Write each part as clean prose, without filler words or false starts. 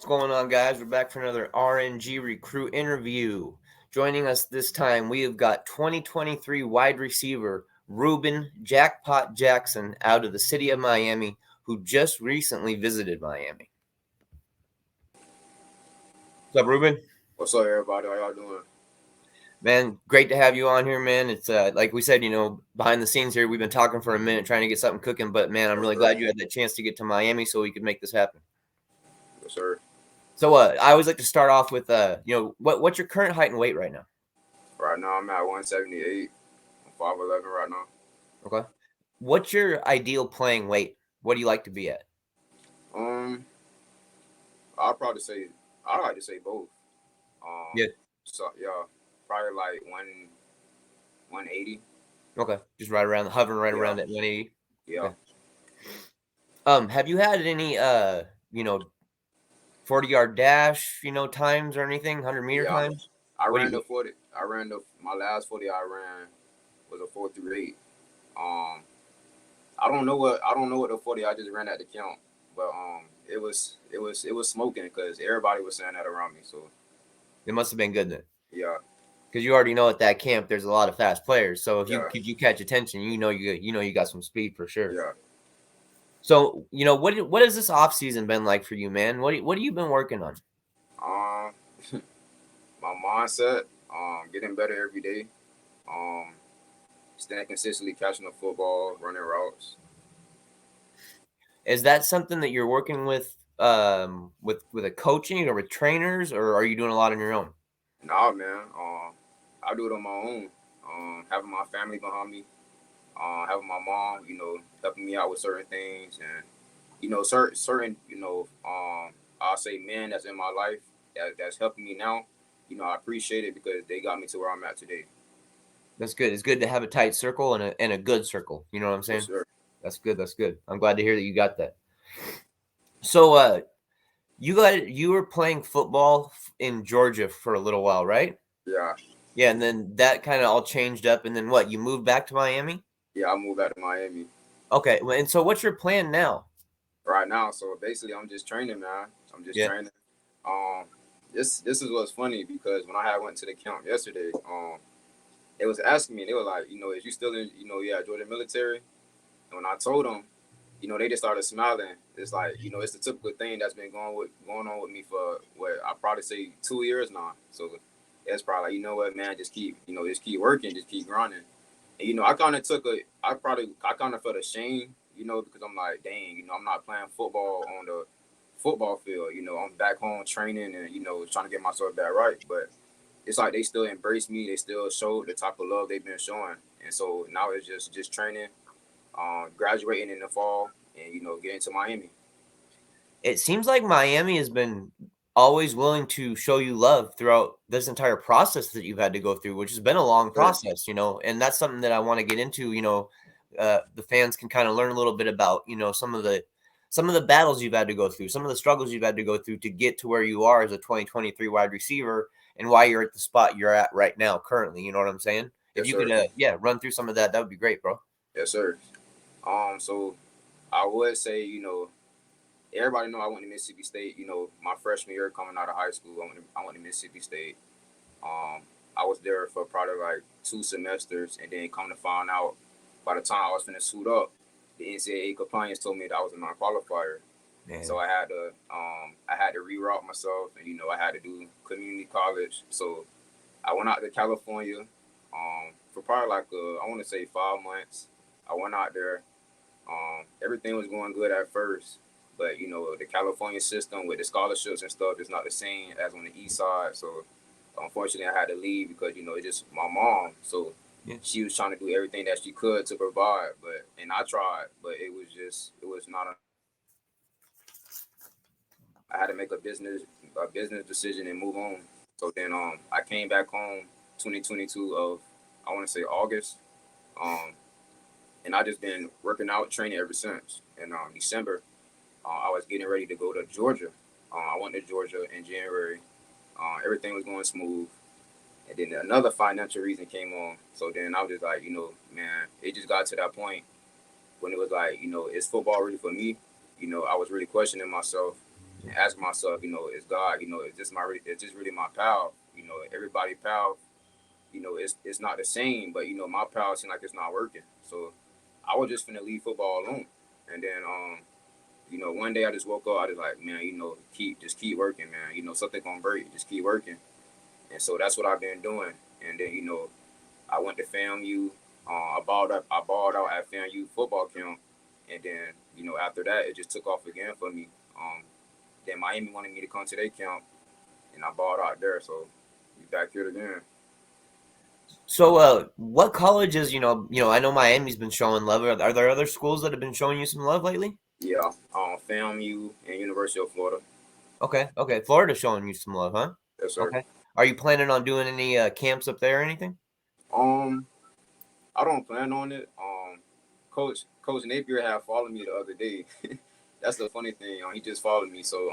What's going on, guys? We're back for another RNG recruit interview. Joining us this time, we have got 2023 wide receiver Ruben Jaccpot Jackson out of the city of Miami, who just recently visited Miami. What's up, Ruben? What's up, everybody? How y'all doing? Man, great to have you on here, man. It's like we said, behind the scenes here, we've been talking for a minute trying to get something cooking, but man, I'm really glad you had that chance to get to Miami so we could make this happen. Yes, sir. So I always like to start off with what's your current height and weight right now? Right now, I'm at 178. I'm 5'11 right now. Okay. What's your ideal playing weight? What do you like to be at? Um, I'd probably say I like to say both. Yeah. So yeah, probably like 180. Okay. Just hovering right Yeah. around at 180. Yeah. Okay. Have you had any 40-yard dash, times or anything, 100-meter Yeah. times? I What do ran the you 40. My last 40 I ran was a 4.38. I don't know what the 40 I just ran at the count, but it was smoking because everybody was saying that around me. So It must have been good then. yeah. Because you already know at that camp there's a lot of fast players. So if Yeah. you catch attention, you got some speed for sure. Yeah. So, what has this offseason been like for you, man? What have you been working on? Um, my mindset, getting better every day, um, staying consistently catching the football, running routes. Is that something that you're working with a coaching or with trainers, or are you doing a lot on your own? Nah, man, I do it on my own. Having my family behind me, having my mom, helping me out with certain things, and certain, I'll say men that's in my life that's helping me now. I appreciate it because they got me to where I'm at today. That's good. It's good to have a tight circle and a good circle. You know what I'm Yes, saying? sir. That's good. That's good. I'm glad to hear that you got that. So, you were playing football in Georgia for a little while, right? Yeah. Yeah, and then that kind of all changed up, and then what? You moved back to Miami? Yeah, I moved back to Miami Okay, and so what's your plan now? right now. So basically, I'm just training, man. I'm just Yeah. training. Um, this is what's funny because when I had went to the camp yesterday, they was asking me, they were like, is you still in, Georgia military? And when I told them, they just started smiling. It's like, it's the typical thing that's been going on with me for what I probably say 2 years now. So it's probably like, what, man, just keep working, just keep grinding. And I kind of I kind of felt ashamed, because I'm like, dang, I'm not playing football on the football field. I'm back home training and trying to get myself back right. But it's like they still embrace me. They still show the type of love they've been showing. And so now it's just training, graduating in the fall, and getting to Miami. It seems like Miami has been always willing to show you love throughout this entire process that you've had to go through, which has been a long Sure. process, and that's something that I want to get into. The fans can kind of learn a little bit about, some of the battles you've had to go through, some of the struggles you've had to go through to get to where you are as a 2023 wide receiver, and why you're at the spot you're at right now, currently. You know what I'm saying? If Yes, you sir. could, run through some of that, that would be great, bro. Yes, sir. So I would say, everybody know I went to Mississippi State. My freshman year coming out of high school, I went to Mississippi State. Um, I was there for probably like 2 semesters, and then come to find out, by the time I was finna suit up, the NCAA compliance told me that I was a non-qualifier. Man. So I had to reroute myself, and I had to do community college. So I went out to California, for probably like I want to say 5 months. I went out there. Everything was going good at first, but the California system with the scholarships and stuff is not the same as on the east side. So unfortunately, I had to leave because it's just my mom. So Yeah. she was trying to do everything that she could to provide, and I tried, but it was not. I had to make a business decision and move on. So then I came back home 2022 of, I want to say, August. Um and I just been working out, training ever since. In December, I was getting ready to go to Georgia. I went to Georgia in January. Everything was going smooth, and then another financial reason came on. So then I was just like, man, it just got to that point when it was like, is football really for me? I was really questioning myself. and asking myself, is God, is this really my pal? Everybody pal, it's not the same, but my pal seems like it's not working. So I was just finna leave football alone, and then one day I just woke up, I just like, man, keep working, man. Something gonna break, just keep working, and so that's what I've been doing. And then I went to FAMU. I balled out at FAMU football camp, and then after that it just took off again for me. Then Miami wanted me to come to their camp, and I balled out there. So we back here again. So, what colleges? I know Miami's been showing love. Are there other schools that have been showing you some love lately? Yeah, FAMU and University of Florida. Okay, okay. Florida's showing you some love, huh? Yes, sir. Okay. Are you planning on doing any camps up there or anything? Um, I don't plan on it. Coach Napier had followed me the other day. That's the funny thing. He just followed me, so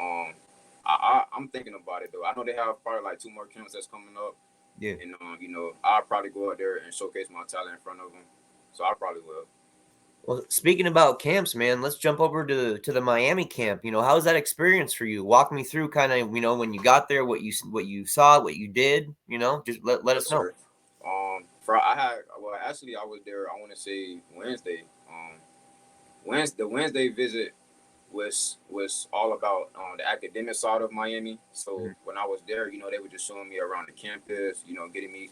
I'm thinking about it though. I know they have probably like two more camps that's coming up, Yeah. and I'll probably go out there and showcase my talent in front of them. So I probably will. Well, speaking about camps, man, let's jump over to the Miami camp. How was that experience for you? Walk me through kind of, when you got there, what you saw, what you did, just let Yes, us know. sir. For I had well, actually, I was there. I want to say Wednesday. The Wednesday visit was all about the academic side of Miami. So Mhm. when I was there, they were just showing me around the campus. Getting me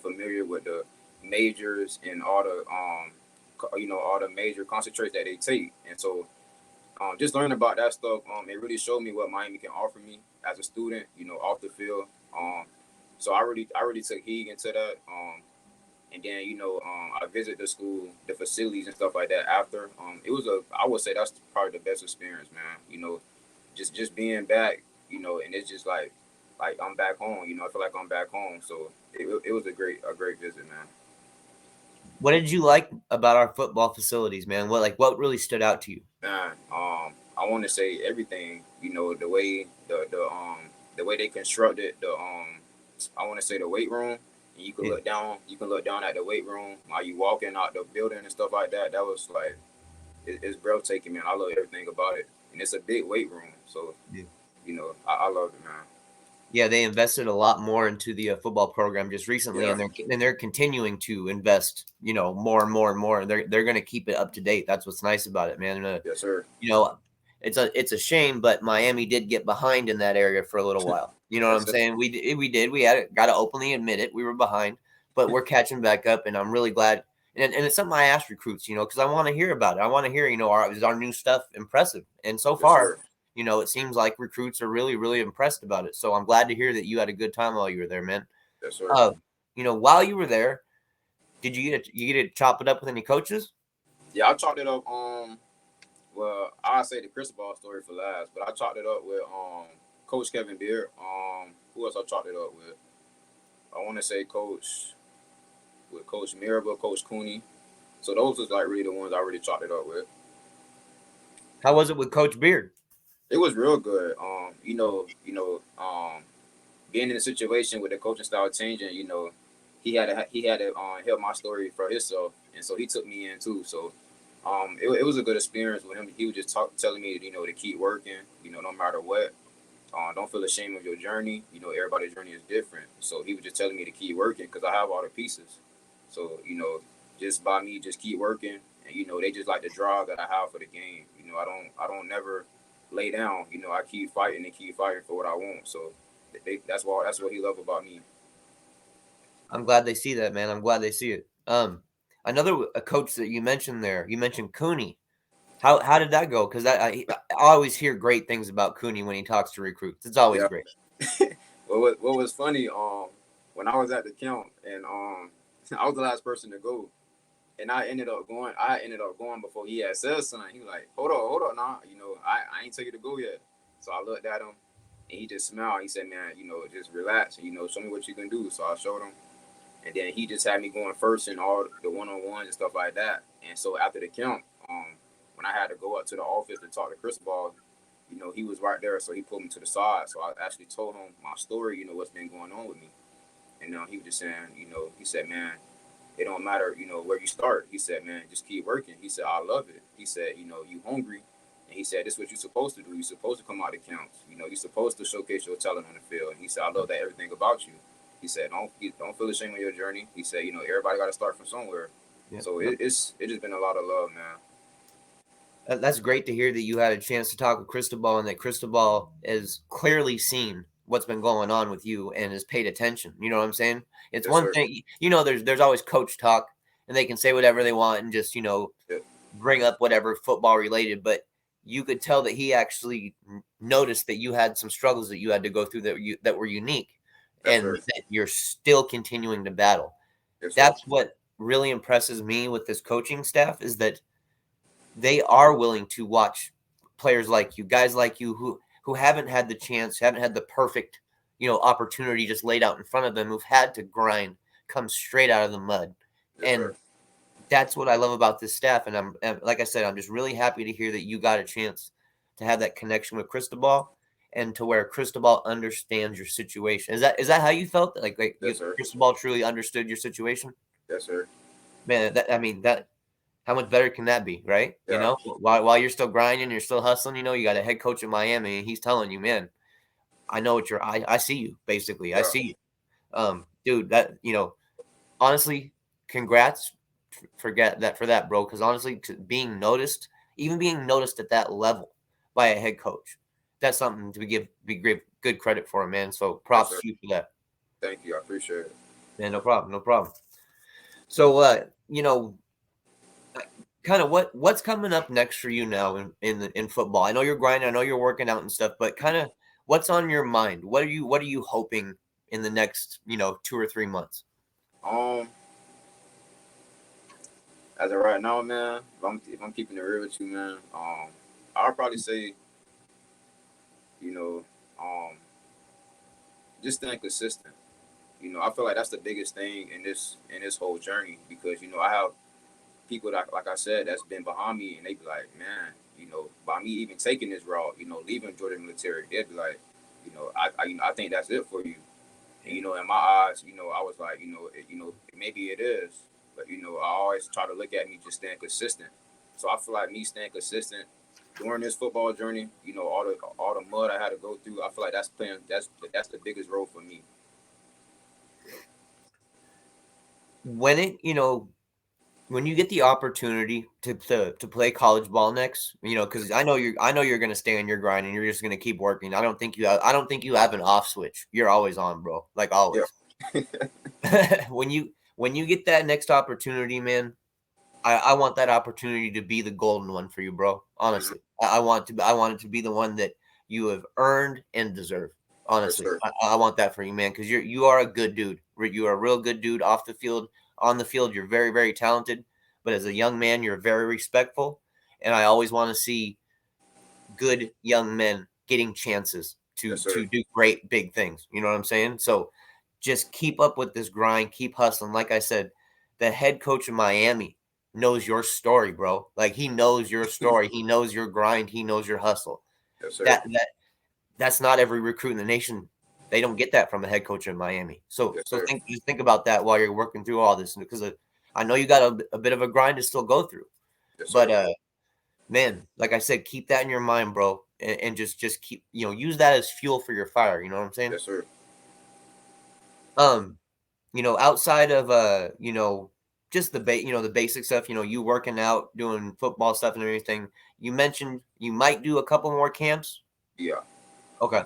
familiar with the majors and all the major concentrates that they take. And so just learning about that stuff, it really showed me what Miami can offer me as a student. Off the field. So I really took heed into that. And then I visited the school, the facilities and stuff like that. After I would say that's probably the best experience, man. Just being back, and it's just like I'm back home. I feel like I'm back home. So it was a great visit, man. What did you like about our football facilities, man? What really stood out to you? Man, I want to say everything. The way they constructed I want to say the weight room. And you can Yeah. look down. You can look down at the weight room while you walking out the building and stuff like that. That was like it's breathtaking, man. I love everything about it, and it's a big weight room. So Yeah. I love it, man. Yeah, they invested a lot more into the football program just recently, Yeah, and they're continuing to invest, more and more and more. They're going to keep it up to date. That's what's nice about it, man. yes, sir. You know, it's a shame, but Miami did get behind in that area for a little while. You know what Yes, I'm sir. saying? We had got to openly admit it. We were behind, but we're catching back up, and I'm really glad. And it's something I ask recruits, because I want to hear about it. I want to hear, is our new stuff impressive? And so Yes, far, sir. it seems like recruits are really, really impressed about it. So I'm glad to hear that you had a good time while you were there, man. Yes, sir. Uh, while you were there, did you get to chop it up with any coaches? Yeah, I chalked it up. Well, I say the crystal ball story for last, but I chalked it up with Coach Kevin Beard. Who else I chalked it up with? I want to say Coach Mirabel, Coach Cooney. So those was like really the ones I really chalked it up with. How was it with Coach Beard? It was real good. Being in a situation with the coaching style changing, he had to help my story for himself, and so he took me in too. So it was a good experience with him. He was just telling me, to keep working, no matter what. Don't feel ashamed of your journey. Everybody's journey is different. So he was just telling me to keep working because I have all the pieces. So just by me just keep working, and they just like the drive that I have for the game. I don't never lay down. I keep fighting and keep fighting for what I want. So that's what he loved about me. I'm glad they see that, man. I'm glad they see it. Another a coach that you mentioned there, you mentioned Cooney. How did that go? Because I always hear great things about Cooney when he talks to recruits. It's always Yeah. great. What was funny? When I was at the count and I was the last person to go, and I ended up going. I ended up going before he had said something. He was like, hold on, nah. I ain't tell you to go yet." So I looked at him, and he just smiled. He said, "Man, just relax. And, show me what you can do." So I showed him, and then he just had me going first in all the one-on-ones and stuff like that. And so after the count, when I had to go up to the office to talk to Chris Ball, he was right there, so he pulled me to the side. So I actually told him my story, what's been going on with me. And he was just saying, he said, "Man, it don't matter, where you start." He said, "Man, just keep working." He said, "I love it." He said, "You hungry, And he said, "This is what you're supposed to do. You're supposed to come out of counts. You know, you're supposed to showcase your talent on the field." And he said, "I love that everything about you." He said, "Don't feel ashamed of your journey." He said, "You know, everybody got to start from somewhere." Yeah, So no, it just been a lot of love, man. that's great to hear that you had a chance to talk with Cristobal and that Cristobal has clearly seen what's been going on with you and has paid attention. You know what I'm saying? It's Yes, one sir. thing, there's always coach talk and they can say whatever they want and just, Yeah. bring up whatever football related, but you could tell that he actually noticed that you had some struggles that you had to go through that were unique Yes, and sir. that you're still continuing to battle. Yes, sir. That's what really impresses me with this coaching staff is that they are willing to watch players like you, guys like you who haven't had the chance, haven't had the perfect, opportunity just laid out in front of them, who've had to grind, come straight out of the mud. Yes, And sir. that's what I love about this staff. And like I said, I'm just really happy to hear that you got a chance to have that connection with Cristobal and to where Cristobal understands your situation. Is that how you felt? Like Yes, sir. Cristobal truly understood your situation? Yes, sir. Man, that how much better can that be, right? Yeah. While you're still grinding, you're still hustling, you got a head coach in Miami and he's telling you, man, I know what I see you, basically. I Yeah. see you. Dude, honestly, congrats for that, bro. Because honestly, being noticed, even being noticed at that level by a head coach, that's something to give good credit for, man. So Yes, props sir. to you for that. Thank you. I appreciate it. Man, no problem, no problem. So, kind of what's coming up next for you now in football? I know you're grinding, I know you're working out and stuff, but kind of what's on your mind? What are you hoping in the next 2 or 3 months? Um, as of right now, man, if I'm keeping it real with you, man, I'll probably say, you know, um, just staying consistent. You know, I feel like that's the biggest thing in this whole journey because I have people that, like I said, that's been behind me, and they be like, man, by me even taking this route, leaving Jordan military, they'd be like, I think that's it for you. And in my eyes, I was like, maybe it is, but I always try to look at me just staying consistent. So I feel like me staying consistent during this football journey, all the mud I had to go through, I feel like that's the biggest role for me. When when you get the opportunity to play college ball next, because I know you're gonna stay on your grind and you're just gonna keep working. I don't think you have an off switch. You're always on, bro. Like Yeah. always. When you get that next opportunity, man, I want that opportunity to be the golden one for you, bro. Mhm. Honestly, I want it to be the one that you have earned and deserve. Yes, Honestly, sir. I want that for you, man, because you are a good dude. You are a real good dude off the field. On the field, you're very very talented, but as a young man, you're very respectful, and I always want to see good young men getting chances to Yes, sir. to do great big things. You know what I'm saying? So just keep up with this grind, keep hustling. Like I said, the head coach of Miami knows your story, bro. Like he knows your story, he knows your grind, he knows your hustle. Yes, sir. That's not every recruit in the nation. They don't get that from a head coach in Miami. So Yes, so sir. think about that while you're working through all this because I know you got a bit of a grind to still go through. Yes, But sir. man, like I said, keep that in your mind, bro, and just keep use that as fuel for your fire. You know what I'm saying? Yes, sir. Um, outside of just the basic stuff. You working out, doing football stuff, and everything. You mentioned you might do a couple more camps. Yeah. Okay,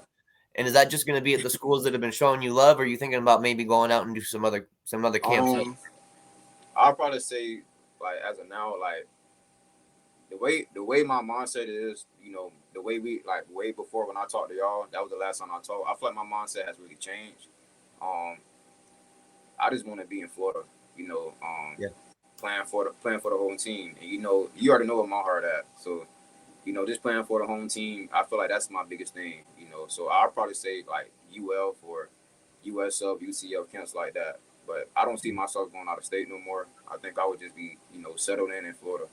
and is that just going to be at the schools that have been showing you love, or are you thinking about maybe going out and do some other camps? Um, I'll probably say like as of now, like the way my mindset is, the way we like way before when I talked to y'all, that was the last time I talked. I feel like my mindset has really changed. Um, I just want to be in Florida, you know, um, Yeah. playing for the home team, and you already know where my heart at. So just playing for the home team, I feel like that's my biggest thing. So I'll probably say like UL for USF, UCF camps like that. But I don't see myself going out of state no more. I think I would just be, settled in Florida.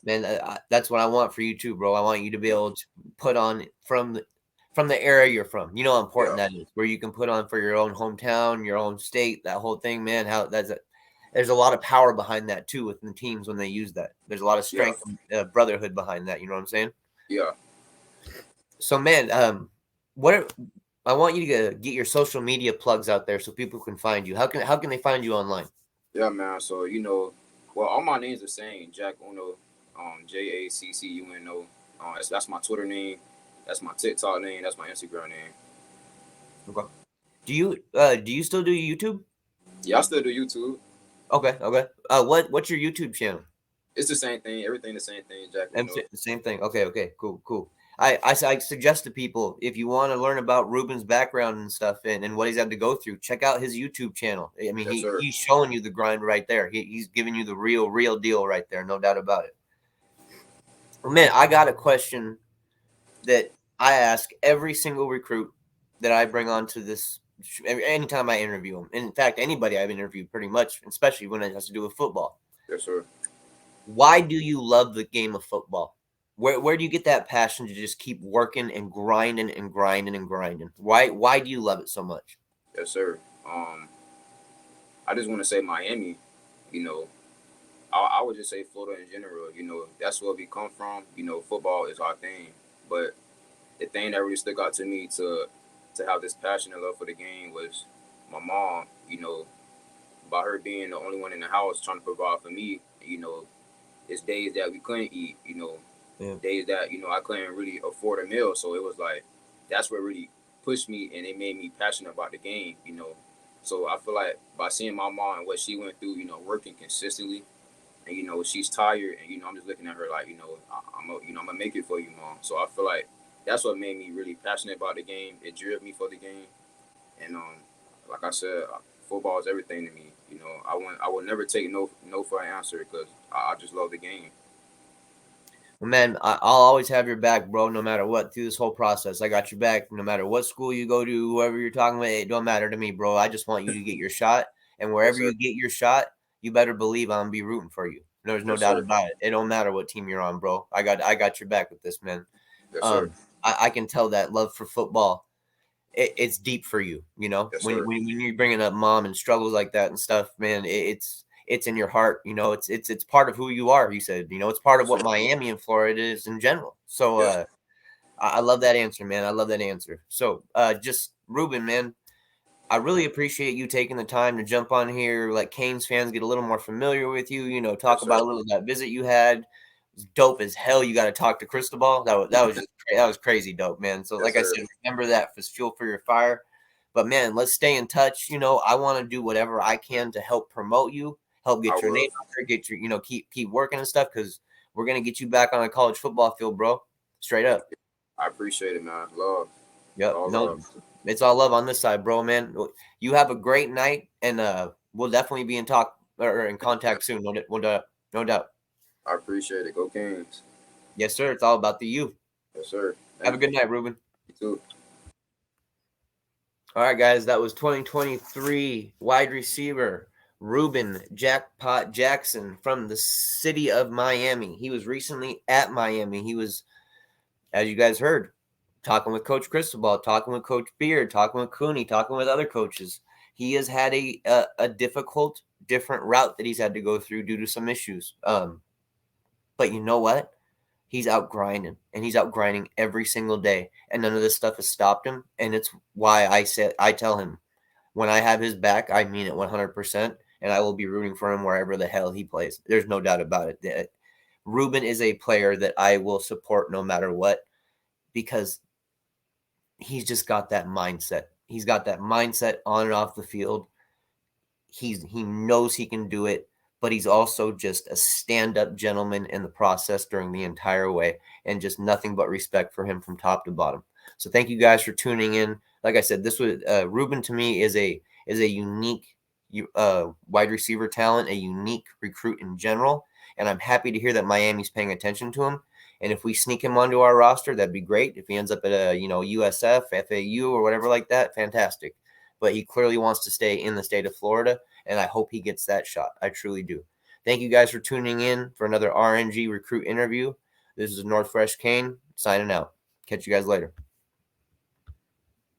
Man, that's what I want for you too, bro. I want you to be Yeah, able to put on from the area you're from. You know how important yeah, that is, where you can put on for your own hometown, your own state, that whole thing, man. How there's a lot of power behind that too within the teams when they use that. There's a lot of Yeah, strength and brotherhood behind that. You know what I'm saying? yeah, So, man, I want you to get your social media plugs out there so people can find you. How can they find you online? yeah, man. So well, all my names are the same. Jack Uno, JACCUNO. That's my Twitter name. That's my TikTok name. That's my Instagram name. Okay. Do you still do YouTube? Yeah, I still do YouTube. Okay, okay. What's your YouTube channel? It's the same thing. Everything the same thing. Jack Uno. The same thing. Okay, okay, cool, cool. I suggest to people, if you want to learn about Ruben's background and stuff and what he's had to go through, check out his YouTube channel. I mean, Yes, sir. he's showing you the grind right there. He's giving you the real deal right there, no doubt about it. Well, man, I got a question that I ask every single recruit that I bring onto this anytime I interview them. In fact, anybody I've interviewed pretty much, especially when it has to do with football. Yes, sir. Why do you love the game of football? Where do you get that passion to just keep working and grinding and grinding and grinding? Why do you love it so much? Yes, sir. I just want to say Miami. You know, I would just say Florida in general. That's where we come from. Football is our thing. But the thing that really stuck out to me to have this passion and love for the game was my mom. By her being the only one in the house trying to provide for me. It's days that we couldn't eat. Yeah. Days that I couldn't really afford a meal. So it was like that's what really pushed me and it made me passionate about the game. So I feel like by seeing my mom and what she went through, working consistently, and she's tired, and I'm just looking at her like I'm gonna make it for you, mom. So I feel like that's what made me really passionate about the game. It drove me for the game, and like I said, football is everything to me. I will never take no for an answer because I just love the game. Well, man, I'll always have your back, bro, no matter what, through this whole process. I got your back no matter what school you go to, whoever you're talking with. It don't matter to me, bro. I just want you to get your shot. And Yes, wherever sir. you get your shot, you better believe I'm gonna be rooting for you. There's no Yes, doubt sir. about it. It don't matter what team you're on, bro. I got your back with this, man. Yes, sir. Um, I can tell that love for football it's deep for you, Yes, when, sir. when you're bringing up mom and struggles like that and stuff, man, it's in your heart, it's part of who you are. You said, it's part of Yes, what sir. Miami and Florida is in general. So, Yes, I love that answer, man. I love that answer. So, just Ruben, man, I really appreciate you taking the time to jump on here, let Canes fans get a little more familiar with you, talk yes, about sir. a little of that visit you had. It was dope as hell. You got to talk to Cristobal. That was crazy dope, man. So Yes, like I sir. said, remember that for fuel for your fire. But man, let's stay in touch. I want to do whatever I can to help promote you, help I get your name will. out there, get your, keep working and stuff because we're gonna get you back on a college football field, bro. Straight up. I appreciate it, man. Love. Yep. All No, love. it's all love on this side, bro, man. You have a great night, and we'll definitely be in talk or in contact soon. No doubt. No doubt. I appreciate it. Go Kings. Yes, sir. It's all about the you. Yes, sir. Have a Thank you. good night, Ruben. You too. All right, guys. That was 2023 wide receiver Ruben Jaccpot Jackson from the city of Miami. He was recently at Miami. He was, as you guys heard, talking with Coach Cristobal, talking with Coach Beard, talking with Cooney, talking with other coaches. He has had a difficult, different route that he's had to go through due to some issues. But you know what? He's out grinding, and he's out grinding every single day, and none of this stuff has stopped him. And it's why I tell him when I have his back, I mean it 100%, and I will be rooting for him wherever the hell he plays. There's no doubt about it. Ruben is a player that I will support no matter what because he's just got that mindset. He's got that mindset on and off the field. He knows he can do it, but he's also just a stand-up gentleman in the process during the entire way, and just nothing but respect for him from top to bottom. So thank you guys for tuning in. Like I said, this was Ruben to me is a unique wide receiver talent, a unique recruit in general, and I'm happy to hear that Miami's paying attention to him. And if we sneak him onto our roster, that'd be great. If he ends up at a USF, FAU, or whatever like that, fantastic. But he clearly wants to stay in the state of Florida, and I hope he gets that shot. I truly do. Thank you guys for tuning in for another RNG recruit interview. This is Northfresh Kane signing out. Catch you guys later.